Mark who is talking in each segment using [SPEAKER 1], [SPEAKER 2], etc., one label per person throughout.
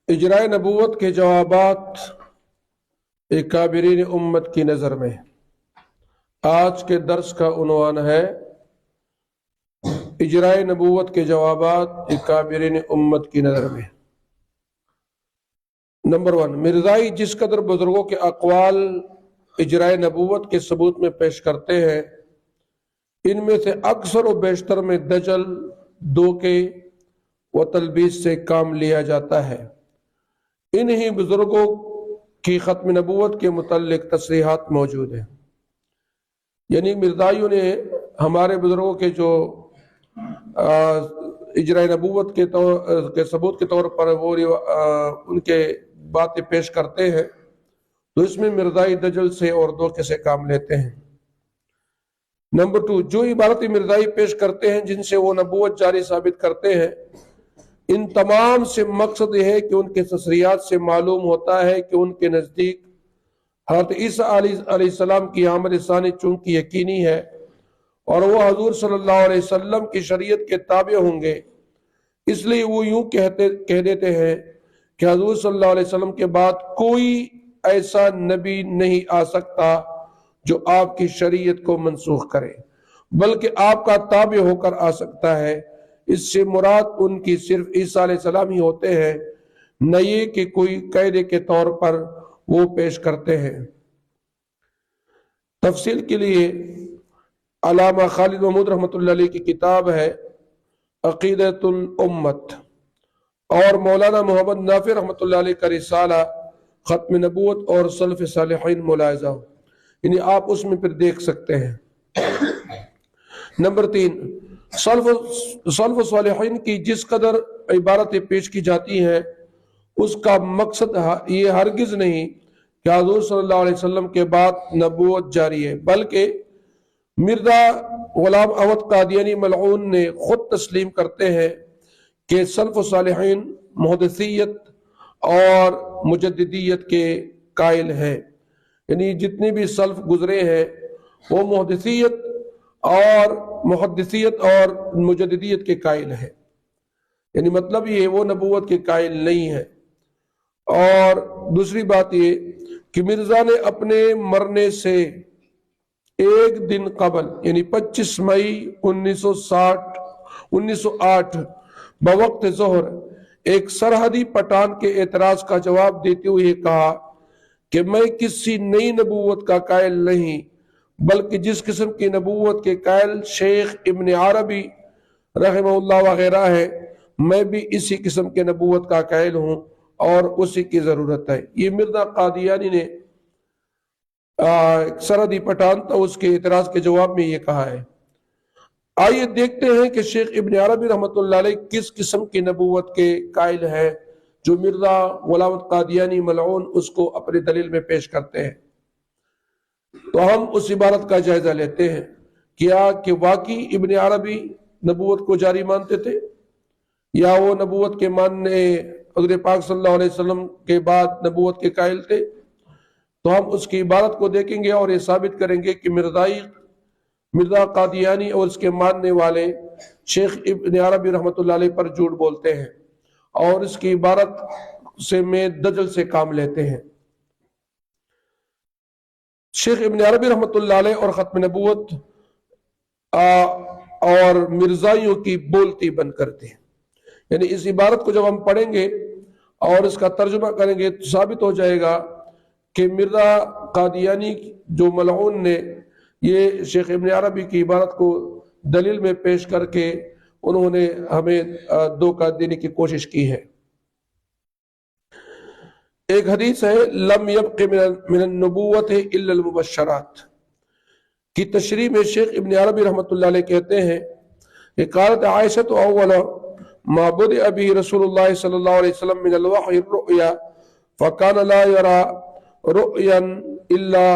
[SPEAKER 1] اجرائے نبوت کے جوابات اکابرین امت کی نظر میں۔ آج کے درس کا عنوان ہے اجرائے نبوت کے جوابات اکابرین امت کی نظر میں۔ نمبر 1، مرزائی جس قدر بزرگوں کے اقوال اجرائے نبوت کے ثبوت میں پیش کرتے ہیں، ان میں سے اکثر و بیشتر میں دجل، دھوکے و تلبیس سے کام لیا جاتا ہے۔ انہی بزرگوں کی ختم نبوت کے متعلق تصریحات موجود ہیں۔ یعنی مرزائیوں نے ہمارے بزرگوں کے جو اجرائے نبوت کے ثبوت کے طور پر وہ ان کے باتیں پیش کرتے ہیں، تو اس میں مرزائی دجل سے اور دھوکے سے کام لیتے ہیں۔ نمبر 2، جو عبارتی مرزائی پیش کرتے ہیں جن سے وہ نبوت جاری ثابت کرتے ہیں، ان تمام سے مقصد یہ ہے کہ ان کے تصریحات سے معلوم ہوتا ہے کہ ان کے نزدیک حضرت عیسیٰ علیہ السلام کی آمد ثانی چونکہ یقینی ہے اور وہ حضور صلی اللہ علیہ وسلم کی شریعت کے تابع ہوں گے، اس لیے وہ یوں کہہ دیتے ہیں کہ حضور صلی اللہ علیہ وسلم کے بعد کوئی ایسا نبی نہیں آ سکتا جو آپ کی شریعت کو منسوخ کرے، بلکہ آپ کا تابع ہو کر آ سکتا ہے۔ اس سے مراد ان کی صرف عیسیٰ علیہ السلام ہی ہوتے ہیں، نہ یہ کہ کوئی قاعدے کے طور پر وہ پیش کرتے ہیں۔ تفصیل کے لیے علامہ خالد محمود رحمۃ اللہ علیہ کی کتاب ہے عقیدۃ الامت، اور مولانا محمد نافع رحمۃ اللہ علیہ کا رسالہ ختم نبوت اور سلف صالحین ملاحظہ، یعنی آپ اس میں پھر دیکھ سکتے ہیں۔ نمبر 3، سلف صالحین کی جس قدر عبارتیں پیش کی جاتی ہیں، اس کا مقصد یہ ہرگز نہیں کہ حضور صلی اللہ علیہ وسلم کے بعد نبوت جاری ہے، بلکہ مرزا غلام احمد قادیانی ملعون نے خود تسلیم کرتے ہیں کہ سلف صالحین محدثیت اور مجددیت کے قائل ہیں۔ یعنی جتنے بھی سلف گزرے ہیں وہ محدثیت اور مجددیت کے قائل ہیں، یعنی مطلب یہ وہ نبوت کے قائل نہیں ہے۔ اور دوسری بات یہ کہ مرزا نے اپنے مرنے سے ایک دن قبل یعنی 25 مئی 1908 بوقت ظہر ایک سرحدی پٹھان کے اعتراض کا جواب دیتے ہوئے کہا کہ میں کسی نئی نبوت کا قائل نہیں، بلکہ جس قسم کی نبوت کے قائل شیخ ابن عربی رحمہ اللہ وغیرہ ہے، میں بھی اسی قسم کے نبوت کا قائل ہوں اور اسی کی ضرورت ہے۔ یہ مرزا قادیانی نے سرحدی پٹھان تھا، اس کے اعتراض کے جواب میں یہ کہا ہے۔ آئیے دیکھتے ہیں کہ شیخ ابن عربی رحمۃ اللہ علیہ کس قسم کی نبوت کے قائل ہے جو مرزا غلام قادیانی ملعون اس کو اپنی دلیل میں پیش کرتے ہیں۔ تو ہم اس عبارت کا جائزہ لیتے ہیں، کیا کہ واقعی ابن عربی نبوت کو جاری مانتے تھے، یا وہ نبوت کے ماننے حضور پاک صلی اللہ علیہ وسلم کے بعد نبوت کے قائل تھے؟ تو ہم اس کی عبارت کو دیکھیں گے اور یہ ثابت کریں گے کہ مرزا قادیانی اور اس کے ماننے والے شیخ ابن عربی رحمۃ اللہ علیہ پر جھوٹ بولتے ہیں اور اس کی عبارت سے میں دجل سے کام لیتے ہیں۔ شیخ ابن عربی رحمۃ اللہ علیہ اور ختم نبوت اور مرزائیوں کی بولتی بند کرتے ہیں۔ یعنی اس عبارت کو جب ہم پڑھیں گے اور اس کا ترجمہ کریں گے تو ثابت ہو جائے گا کہ مرزا قادیانی جو ملعون نے یہ شیخ ابن عربی کی عبارت کو دلیل میں پیش کر کے انہوں نے ہمیں دھوکہ دینے کی کوشش کی ہے۔ ایک حدیث ہے لم یبق من النبوت الا المبشرات کی تشریح میں شیخ ابن عربی رحمۃ اللہ علیہ کہتے ہیں کہ قالت عائشہ اول ما بدأ به رسول اللہ صلی اللہ علیہ وسلم من الوحی الرؤیا فكان لا يرى رؤيا الا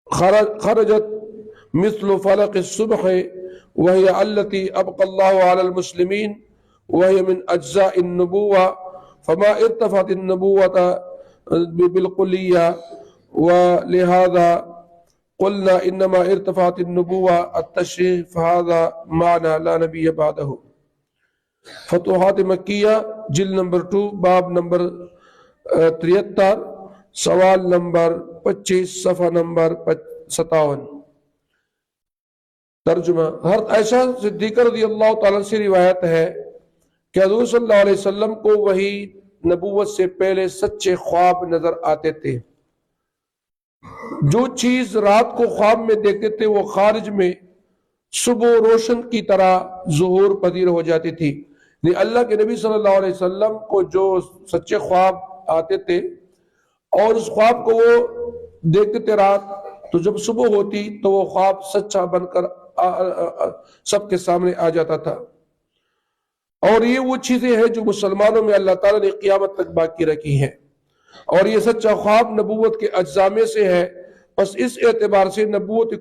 [SPEAKER 1] خرجت مثل فلق الصبح وهي التي ابقى الله على المسلمين وهي من اجزاء النبوة فما ارتفعت النبوة بالقلیہ ولہذا قلنا انما ارتفعت النبوة التشریف فهذا معنى لا نبی بعدہ۔ فتوحات مکیہ جلد نمبر 2 باب نمبر 73 سوال نمبر 25 صفحہ نمبر 57۔ ترجمہ۔ حضرت عائشہ صدیقہ رضی اللہ تعالیٰ سے روایت ہے کہ حضور صلی اللہ علیہ وسلم کو وحی نبوت سے پہلے سچے خواب نظر آتے تھے۔ جو چیز رات کو خواب میں دیکھتے تھے وہ خارج میں صبح روشن کی طرح ظہور پذیر ہو جاتی تھی۔ یعنی اللہ کے نبی صلی اللہ علیہ وسلم کو جو سچے خواب آتے تھے اور اس خواب کو وہ دیکھتے تھے رات، تو جب صبح ہوتی تو وہ خواب سچا بن کر سب کے سامنے آ جاتا تھا۔ اور یہ وہ چیزیں ہیں جو مسلمانوں میں اللہ تعالیٰ نے قیامت تک باقی رکھی ہیں، اور یہ سچا خواب نبوت کے اجزاء میں سے ہے۔ بس اس اعتبار سے نبوت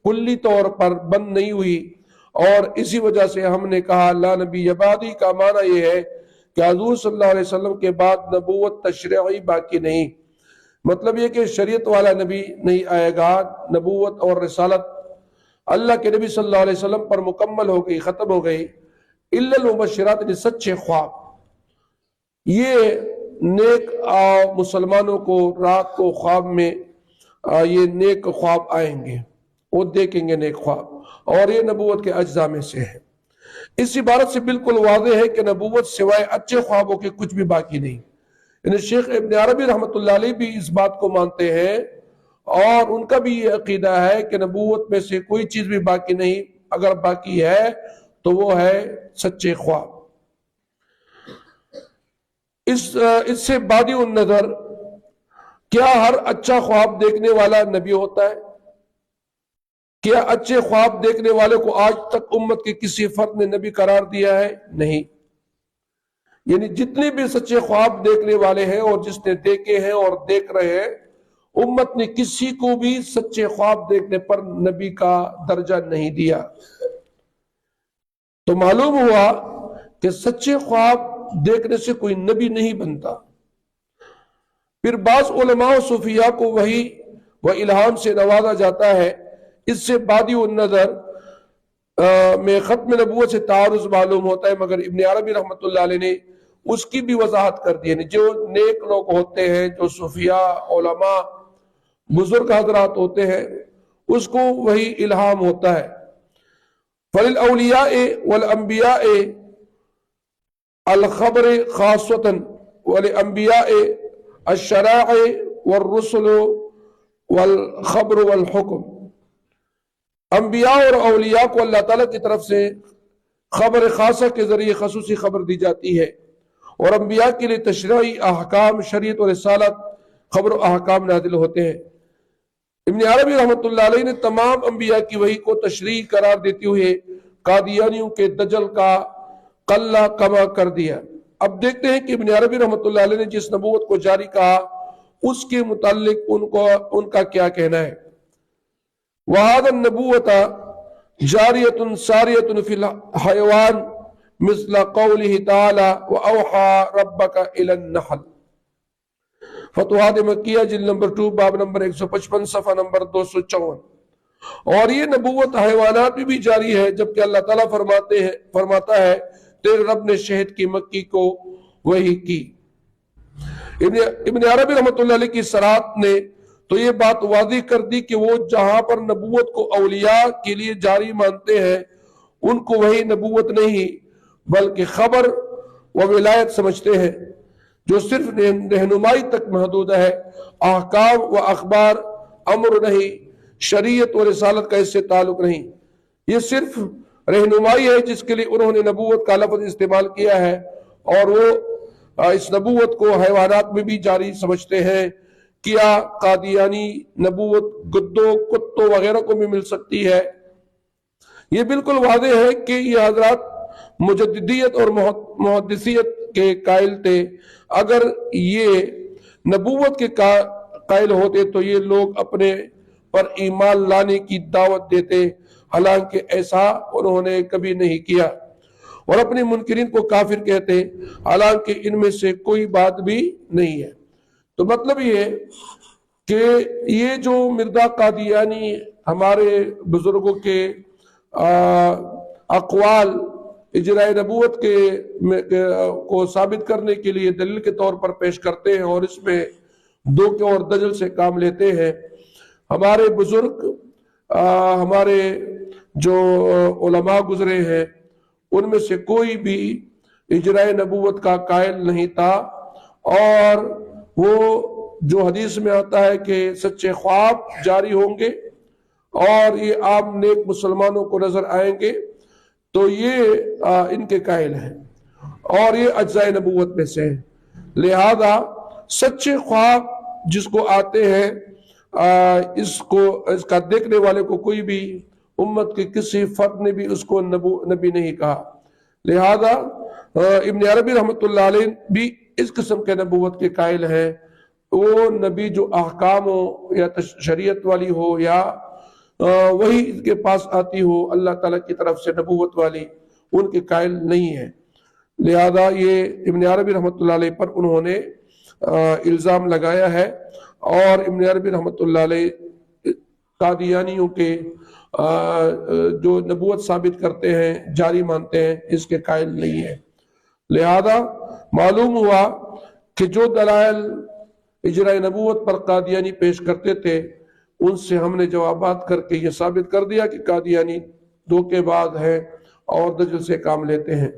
[SPEAKER 1] کلی طور پر بند نہیں ہوئی، اور اسی وجہ سے ہم نے کہا لا نبی بعدی کا معنی یہ ہے کہ حضور صلی اللہ علیہ وسلم کے بعد نبوت تشریعی باقی نہیں، مطلب یہ کہ شریعت والا نبی نہیں آئے گا۔ نبوت اور رسالت اللہ کے نبی صلی اللہ علیہ وسلم پر مکمل ہو گئی، ختم ہو گئی۔ الا المبشرات، یعنی سچے خواب، یہ نیک مسلمانوں کو رات کو خواب میں یہ نیک خواب آئیں گے، وہ دیکھیں گے نیک خواب، اور یہ نبوت کے اجزاء میں سے ہے۔ اس عبارت سے بالکل واضح ہے کہ نبوت سوائے اچھے خوابوں کے کچھ بھی باقی نہیں۔ یعنی شیخ ابن عربی رحمۃ اللہ علیہ بھی اس بات کو مانتے ہیں، اور ان کا بھی یہ عقیدہ ہے کہ نبوت میں سے کوئی چیز بھی باقی نہیں، اگر باقی ہے تو وہ ہے سچے خواب۔ اس سے بعد النظر کیا ہر اچھا خواب دیکھنے والا نبی ہوتا ہے؟ کیا اچھے خواب دیکھنے والے کو آج تک امت کے کسی فرد نے نبی قرار دیا ہے؟ نہیں۔ یعنی جتنے بھی سچے خواب دیکھنے والے ہیں اور جس نے دیکھے ہیں اور دیکھ رہے ہیں، امت نے کسی کو بھی سچے خواب دیکھنے پر نبی کا درجہ نہیں دیا۔ تو معلوم ہوا کہ سچے خواب دیکھنے سے کوئی نبی نہیں بنتا۔ پھر بعض علماء و صوفیاء کو وحی و الہام سے نوازا جاتا ہے۔ اس سے بعد النظر میں ختم نبوت سے تعارض معلوم ہوتا ہے، مگر ابن عربی رحمۃ اللہ علیہ نے اس کی بھی وضاحت کر دی ہے۔ جو نیک لوگ ہوتے ہیں، جو صوفیاء، علماء، بزرگ حضرات ہوتے ہیں، اس کو وہی الہام ہوتا ہے۔ فَلِلْأَوْلِيَاءِ وَالْأَنْبِيَاءِ الْخَبْرِ خَاصَّةً وَلِلْأَنْبِيَاءِ الشَّرَائِعِ وَالرُّسُلُ وَالْخَبْرُ وَالْحُكْمُ۔ انبیاء اور اولیاء کو اللہ تعالیٰ کی طرف سے خبر خاصہ کے ذریعے خصوصی خبر دی جاتی ہے، اور انبیاء کے لیے تشریعی احکام، شریعت اور رسالت، خبر و احکام نازل ہوتے ہیں۔ ابن عربی رحمۃ اللہ علیہ نے تمام انبیاء کی وحی کو تشریع قرار دیتے ہوئے قادیانیوں کے دجل کا قلہ کما کر دیا۔ اب دیکھتے ہیں کہ ابن عربی رحمۃ اللہ علیہ نے جس نبوت کو جاری کہا اس کے متعلق ان کا کیا کہنا ہے۔ وَهَذَا النَّبُوَّةَ جَارِيَةٌ سَارِيَةٌ فِي الْحَيَوَانِ مِثْلَ قَوْلِهِ تَعَالَى وَأَوْحَى رَبَّكَ إِلَى النَّحْلِ۔ فتوحات مکیہ جلد نمبر 2 باب نمبر 155 صفحہ نمبر 254۔ اور یہ نبوت حیوانات میں بھی جاری ہے، جبکہ اللہ تعالیٰ فرماتا ہے تیرے رب نے شہد کی مکھی کو وحی کی۔ ابن عربی رحمۃ اللہ علیہ کی صراحت نے تو یہ بات واضح کر دی کہ وہ جہاں پر نبوت کو اولیاء کے لیے جاری مانتے ہیں، ان کو وہی نبوت نہیں بلکہ خبر و ولایت سمجھتے ہیں، جو صرف رہنمائی تک محدود ہے، احکام و اخبار امر نہیں، شریعت و رسالت کا اس سے تعلق نہیں۔ یہ صرف رہنمائی ہے جس کے لیے انہوں نے نبوت کا لفظ استعمال کیا ہے، اور وہ اس نبوت کو حیوانات میں بھی جاری سمجھتے ہیں۔ کیا قادیانی نبوت گدوں، کتوں وغیرہ کو بھی مل سکتی ہے؟ یہ بالکل واضح ہے کہ یہ حضرات مجددیت اور محدثیت کے قائل تھے۔ اگر یہ نبوت کے قائل ہوتے تو یہ لوگ اپنے پر ایمان لانے کی دعوت دیتے، حالانکہ ایسا انہوں نے کبھی نہیں کیا، اور اپنے منکرین کو کافر کہتے، حالانکہ ان میں سے کوئی بات بھی نہیں ہے۔ تو مطلب یہ کہ یہ جو مرزا قادیانی ہمارے بزرگوں کے اقوال اجرائے نبوت کو ثابت کرنے کے لیے دلیل کے طور پر پیش کرتے ہیں اور اس میں دھوکے اور دجل سے کام لیتے ہیں۔ ہمارے بزرگ ہمارے جو علماء گزرے ہیں ان میں سے کوئی بھی اجرائے نبوت کا قائل نہیں تھا، اور وہ جو حدیث میں آتا ہے کہ سچے خواب جاری ہوں گے اور یہ عام نیک مسلمانوں کو نظر آئیں گے تو یہ ان کے قائل ہیں، اور یہ اجزائے نبوت میں سے ہیں۔ لہذا سچے خواب جس کو آتے ہیں اس کا دیکھنے والے کو کوئی بھی امت کے کسی فرد نے بھی اس کو نبی نہیں کہا۔ لہذا ابن عربی رحمۃ اللہ علیہ بھی اس قسم کے نبوت کے قائل ہیں۔ وہ نبی جو احکام ہو یا شریعت والی ہو یا وہی ان کے پاس آتی ہو اللہ تعالیٰ کی طرف سے نبوت والی، ان کے قائل نہیں ہے۔ لہذا یہ ابن عربی رحمۃ اللہ علیہ پر انہوں نے الزام لگایا ہے، اور ابن عربی رحمۃ اللہ علیہ قادیانیوں کے جو نبوت ثابت کرتے ہیں جاری مانتے ہیں اس کے قائل نہیں ہے۔ لہذا معلوم ہوا کہ جو دلائل اجرائے نبوت پر قادیانی پیش کرتے تھے ان سے ہم نے جوابات کر کے یہ ثابت کر دیا کہ قادیانی دھوکے باز ہیں اور دجل سے کام لیتے ہیں۔